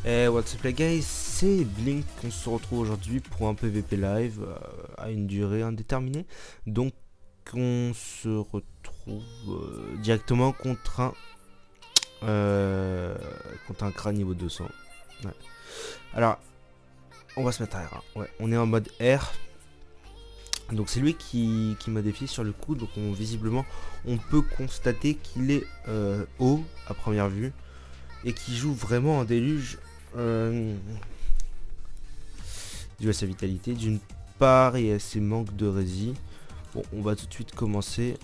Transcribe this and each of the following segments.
Et what's up les guys, c'est Blink, on se retrouve aujourd'hui pour un PVP live à une durée indéterminée. Donc on se retrouve directement contre un crâne niveau 200. Ouais. Alors on va se mettre à R1. Ouais, on est en mode R. Donc c'est lui qui m'a défié sur le coup. Donc visiblement on peut constater qu'il est haut à première vue et qui joue vraiment en déluge. Dû à sa vitalité, d'une part et à ses manques de rési. Bon, on va tout de suite commencer.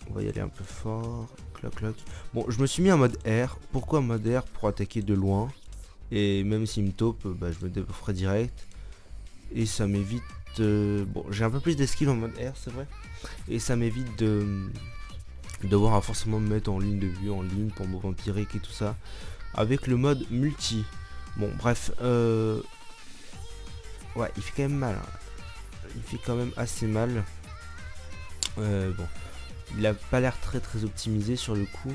On va y aller un peu fort. Cloc cloc. Bon, je me suis mis en mode R. Pourquoi en mode R? Pour attaquer de loin. Et même s'il me taupe, bah, je me débufferai direct. Et ça m'évite... Bon, j'ai un peu plus d'esquive en mode R, c'est vrai. Et ça m'évite de devoir forcément me mettre en ligne de vue, en ligne pour me vampirique et tout ça. Avec le mode multi. Bon, bref. Ouais, il fait quand même mal. Hein. Il fait quand même assez mal. Bon. Il a pas l'air très optimisé sur le coup.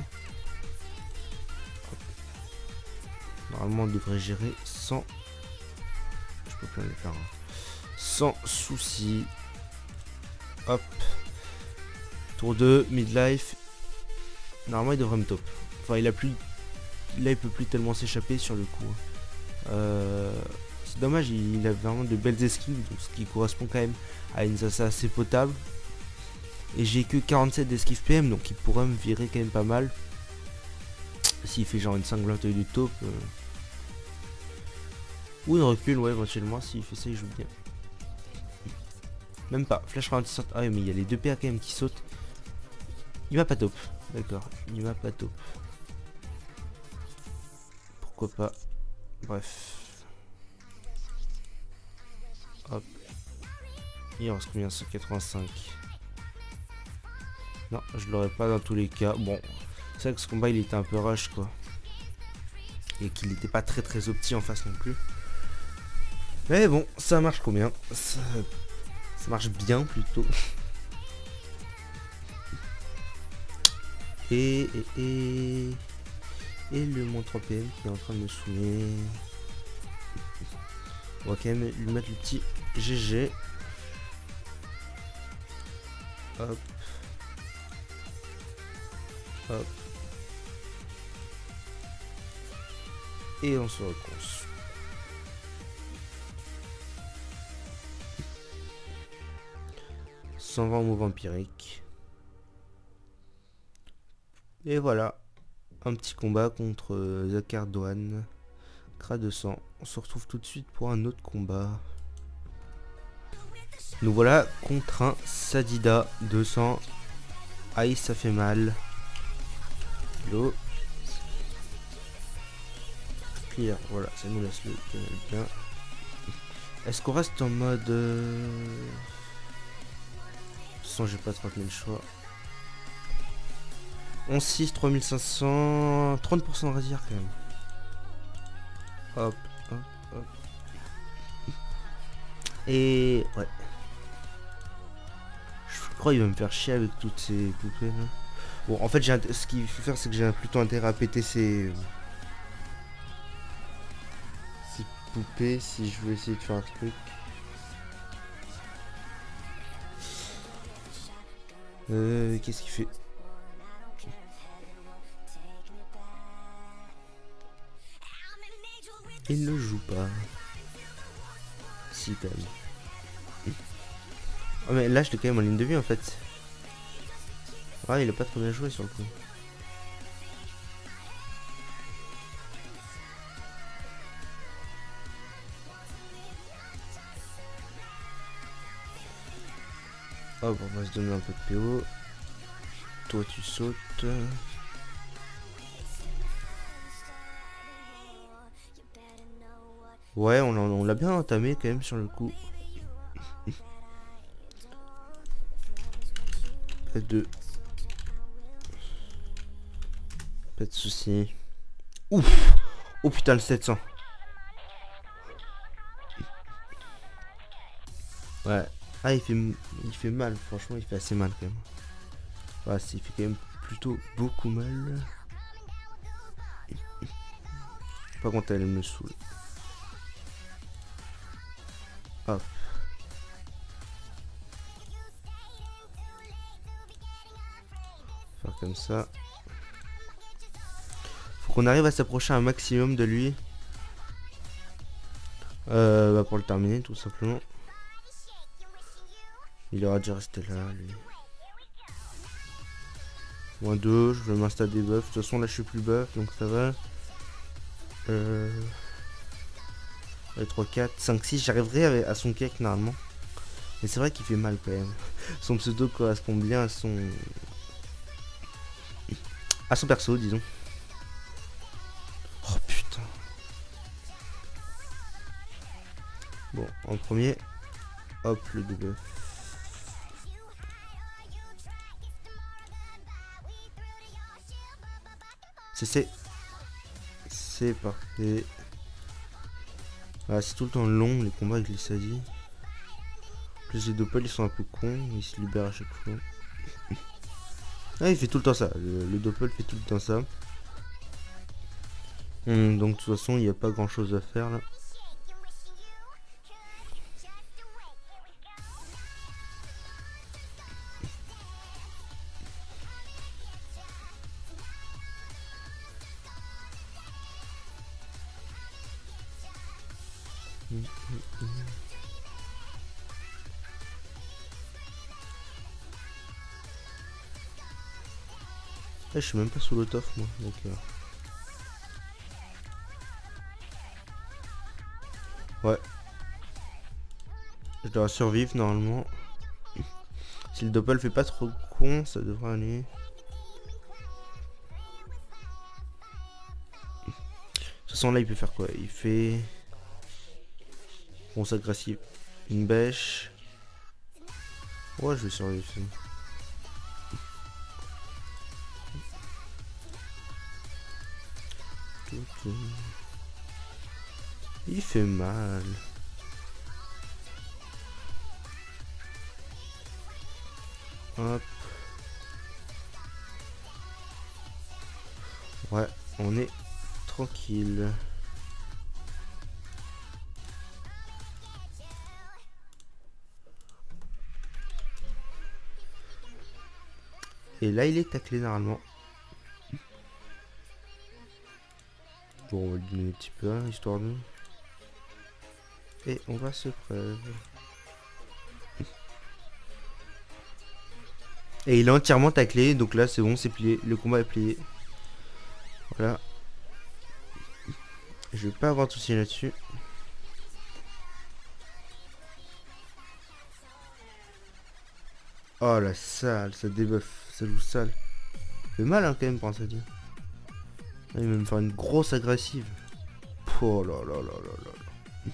Normalement, on devrait gérer sans... Je peux plus en faire un. Sans souci. Hop. Tour 2, midlife. Normalement, il devrait me top. Enfin, il a plus... Là, il peut plus tellement s'échapper sur le coup. C'est dommage, il a vraiment de belles esquives, ce qui correspond quand même à une assassin assez potable. Et j'ai que 47 d'esquive PM, donc il pourrait me virer quand même pas mal. S'il fait genre une cinglante du taupe. Ou une recul, ouais, éventuellement, s'il fait ça, il joue bien. Même pas, flash ralentissante. Ah oui, mais il y a les 2 PA quand même qui sautent. Il va pas taupe, d'accord, il va pas taupe. Pourquoi pas. Bref. Hop. Il en reste combien? 185. Non, je l'aurais pas dans tous les cas. Bon, c'est vrai que ce combat il était un peu rush quoi. Et qu'il n'était pas très opti en face non plus. Mais bon, ça marche combien? Ça marche bien plutôt. Et le moins 3 PM qui est en train de me saouler. On va quand même lui mettre le petit GG. Hop. Hop. Et on se recommence. Sans vent au vampirique. Et voilà. Un petit combat contre Zakardoan. Kra 200. On se retrouve tout de suite pour un autre combat. Nous voilà contre un Sadida 200. Aïe, ça fait mal. L'eau. Clear, voilà, ça nous laisse le bien. Est-ce qu'on reste en mode... Sans j'ai pas 30 000 choix. 11-6, 3500... 30% de réserve quand même. Hop, hop, hop. Et... ouais. Je crois qu'il va me faire chier avec toutes ces poupées là. Bon, en fait, ce qu'il faut faire, c'est que j'ai plutôt intérêt à péter ces poupées si je veux essayer de faire un truc. Qu'est-ce qu'il fait? Il ne joue pas. Si, quand même. Oh, mais là, je l'ai quand même en ligne de vue en fait. Ouais, il a pas trop bien joué sur le coup. Hop, on va se donner un peu de PO. Toi, tu sautes. Ouais, on l'a bien entamé quand même sur le coup. Pas de soucis. Ouf. Oh putain, le 700. Ouais. Ah, il fait mal, franchement, il fait assez mal quand même. Ouais, il fait quand même plutôt beaucoup mal. Par contre, elle me saoule. Hop. Faire comme ça. Faut qu'on arrive à s'approcher un maximum de lui. Bah pour le terminer, tout simplement. Il aura déjà resté là, lui. -2, je vais m'installer des buffs. De toute façon, là, je suis plus buff, donc ça va. 3, 4, 5, 6, j'arriverai à son cake normalement. Mais c'est vrai qu'il fait mal quand même. Son pseudo correspond bien à son perso, disons. Oh putain. Bon, en premier, hop, le double. C'est parfait. Ah, c'est tout le temps long les combats avec les Sadis. Plus les doppels ils sont un peu cons, ils se libèrent à chaque fois. Ah, il fait tout le temps ça, le doppel fait tout le temps ça. Donc de toute façon il n'y a pas grand chose à faire là. Je suis même pas sous le tof moi, donc ouais. Je dois survivre normalement. Si le doppel fait pas trop con, ça devrait aller. De toute façon là il peut faire quoi? Il fait... Bon, c'est agressif. Une bêche. Ouais, je vais survivre. Il fait mal. Hop. Ouais, on est tranquille. Et là, il est taclé normalement. Bon, on va lui donner un petit peu, hein, histoire de... Et on va se preuve. Et il est entièrement taclé, donc là c'est bon, c'est plié. Le combat est plié. Voilà. Je vais pas avoir de soucis là-dessus. Oh la salle, ça débuff, ça joue sale. Ça fait mal hein, quand même pour ça dire. Il va me faire une grosse agressive. Oh là là là là là là.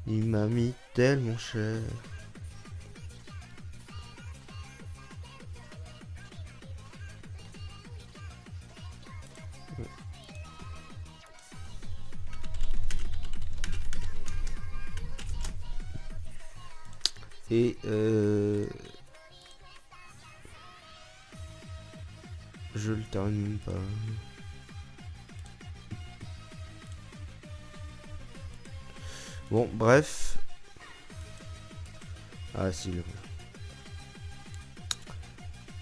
Il m'a mis tellement cher. Et je le termine même pas. Bon, bref. Ah si.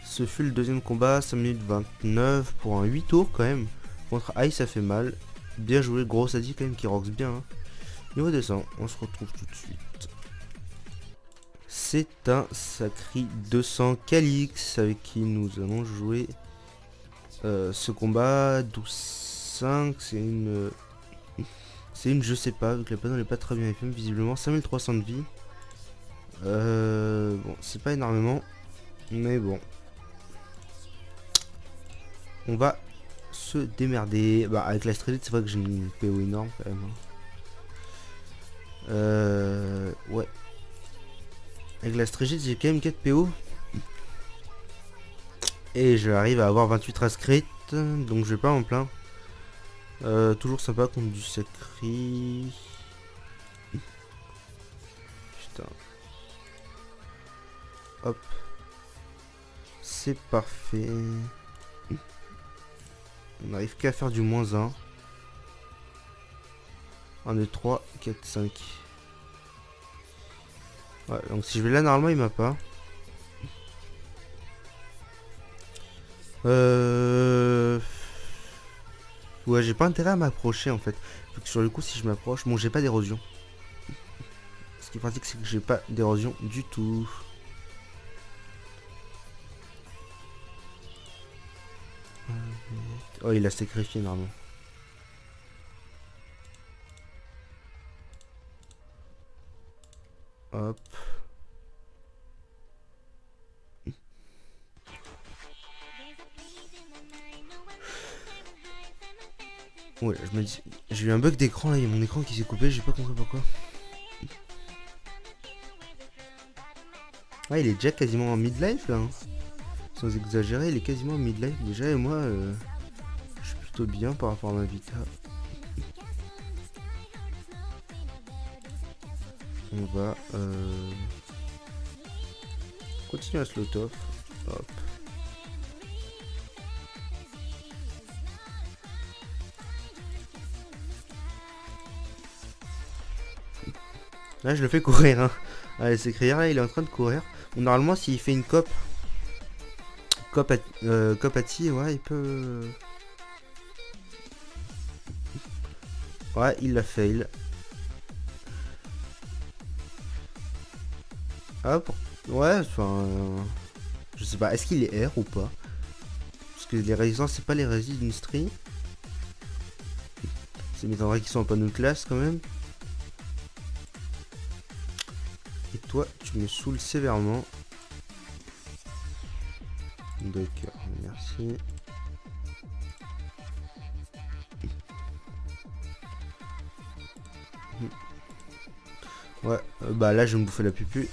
Ce fut le deuxième combat, 5 minutes 29 pour un 8 tours quand même. Contre Aïe, ça fait mal. Bien joué, gros Sadi quand même qui roxe bien. Hein. Niveau 200, on se retrouve tout de suite. C'est un sacré 200 Calix avec qui nous allons jouer ce combat. 12-5, c'est une je sais pas, vu que la panneau n'est pas très bien FM, visiblement 5300 de vie. Bon, c'est pas énormément, mais bon. On va se démerder. Bah, avec la Street, c'est vrai que j'ai une PO énorme quand même. Hein. Ouais. Avec la Street, j'ai quand même 4 PO. Et j'arrive à avoir 28 inscrits, donc je vais pas en plaindre. Toujours sympa contre du sacré. Putain. Hop. C'est parfait. On n'arrive qu'à faire du -1. 1, 2, 3, 4, 5. Ouais, donc si je vais là, normalement, il m'a pas. Ouais, j'ai pas intérêt à m'approcher en fait. Faut que sur le coup, si je m'approche, bon, j'ai pas d'érosion. Ce qui est pratique, c'est que j'ai pas d'érosion du tout. Oh, il a sacrifié normalement. Hop. Ouais, je me dis, j'ai eu un bug d'écran là, il y a mon écran qui s'est coupé, j'ai pas compris pourquoi. Ah, il est déjà quasiment en mid-life là. Hein. Sans exagérer, il est quasiment en mid-life déjà, et moi, je suis plutôt bien par rapport à ma vita. On va continuer à slot off. Hop. Là, je le fais courir. Hein. Allez, c'est écrire. Là, il est en train de courir. Bon, normalement, s'il fait une cop à ti, ouais, il peut. Ouais, il l'a fail. Hop. Ouais, enfin. Je sais pas. Est-ce qu'il est R ou pas? Parce que les résistances, c'est pas les résis d'une stream. Ça m'étonnerait qu'ils soient en panneau de classe quand même. Et toi, tu me saoules sévèrement. D'accord, merci. Ouais, bah là je vais me bouffer la pupu.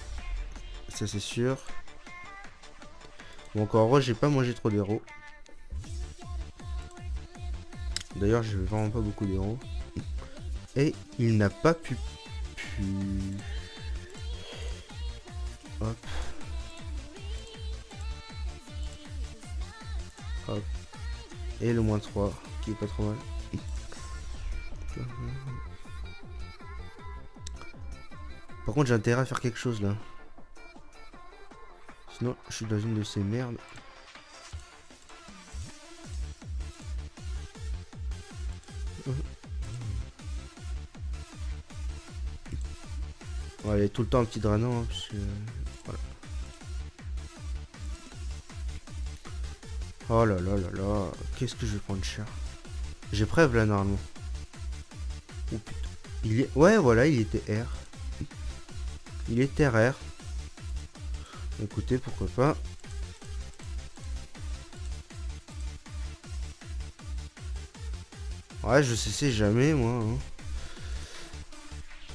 Ça c'est sûr. Bon, encore heureux, j'ai pas mangé trop d'héros. D'ailleurs, j'ai vraiment pas beaucoup d'héros. Et il n'a pas pu. Hop. Hop. Et le moins 3, qui est pas trop mal. Par contre, j'ai intérêt à faire quelque chose là. Sinon, je suis dans une de ces merdes. On va aller tout le temps un petit drainant. Hein, parce que... voilà. Oh là là là là. Qu'est-ce que je vais prendre cher. J'ai preuve là normalement. Oh putain. Il est... Ouais, voilà, il était R. Il était R. Écoutez, pourquoi pas. Ouais, je sais jamais, moi. Hein.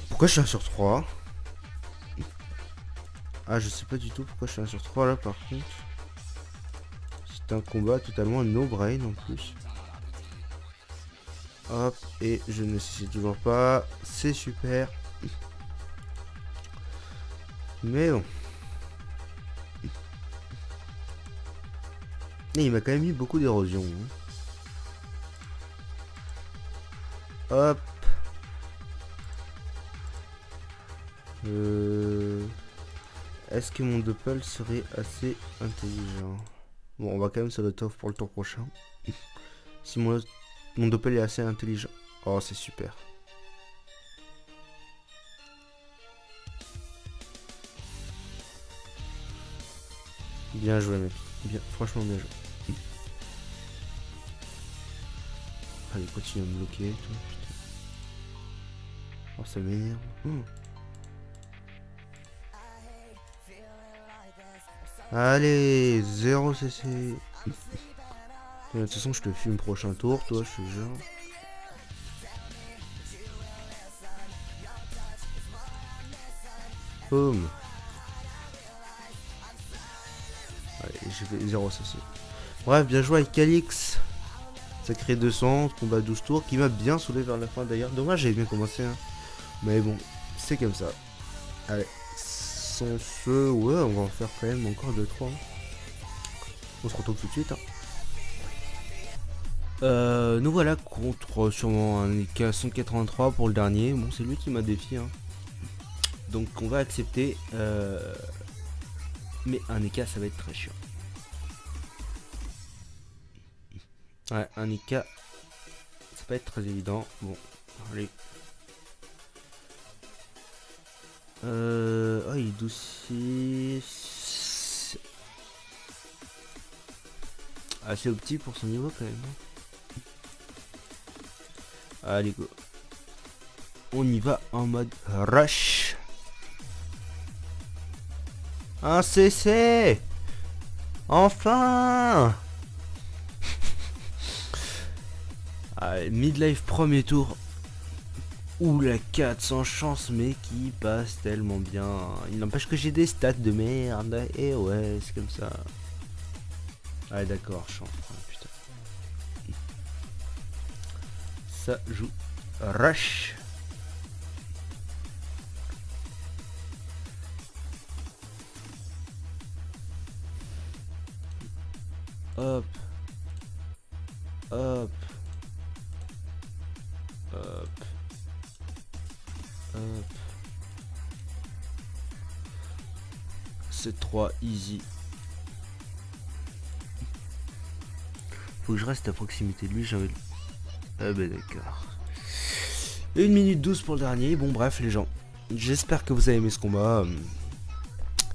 Pourquoi je suis 1 sur 3? Ah, je sais pas du tout pourquoi je suis 1 sur 3 là, par contre. C'est un combat totalement no brain en plus. Hop, et je ne sais toujours pas. C'est super. Mais bon. Et il m'a quand même mis beaucoup d'érosion. Hein. Hop. Est-ce que mon doppel serait assez intelligent? Bon, on va quand même se le off pour le tour prochain. Si mon doppel est assez intelligent. Oh, c'est super. Bien joué, mec. Bien, franchement bien joué. Allez, continue à me bloquer. Toi, putain. Oh, ça m'énerve. Allez, 0 CC. De toute façon, je te fume prochain tour, toi, je te jure. Boum. Allez, j'ai fait 0 CC. Bref, bien joué avec Calix. Sacré 200, combat 12 tours, qui m'a bien saoulé vers la fin d'ailleurs. Dommage, j'avais bien commencé. Hein. Mais bon, c'est comme ça. Allez, sans ce... Ouais, on va en faire quand même encore 2-3. On se retrouve tout de suite. Hein. Nous voilà contre sûrement un EK 183 pour le dernier. Bon, c'est lui qui m'a défié. Hein. Donc on va accepter. Mais un EK ça va être très chiant. Ouais, un EK ça va être très évident. Bon, allez. Oh, il est doucier. Assez petit pour son niveau quand même. Allez go. On y va en mode rush. Un CC. Enfin. Allez, midlife premier tour. Ouh la 4 sans chance mais qui passe tellement bien. Il n'empêche que j'ai des stats de merde. Et ouais c'est comme ça. Ah d'accord chance. Oh, putain. Ça joue rush. Hop. Hop. Hop. Hop. C'est 3 easy. Faut que je reste à proximité de lui, j'ai envie de... Ah bah d'accord. 1 minute 12 pour le dernier. Bon bref les gens. J'espère que vous avez aimé ce combat.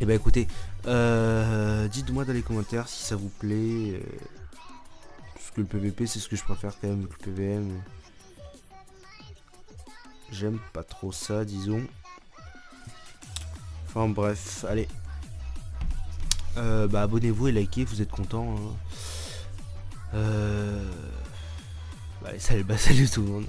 Et bah écoutez, dites-moi dans les commentaires si ça vous plaît. Parce que le PVP c'est ce que je préfère quand même que le PVM. J'aime pas trop ça disons. Enfin bref, allez. Bah abonnez-vous et likez, vous êtes contents. Hein. Bah, salut tout le monde.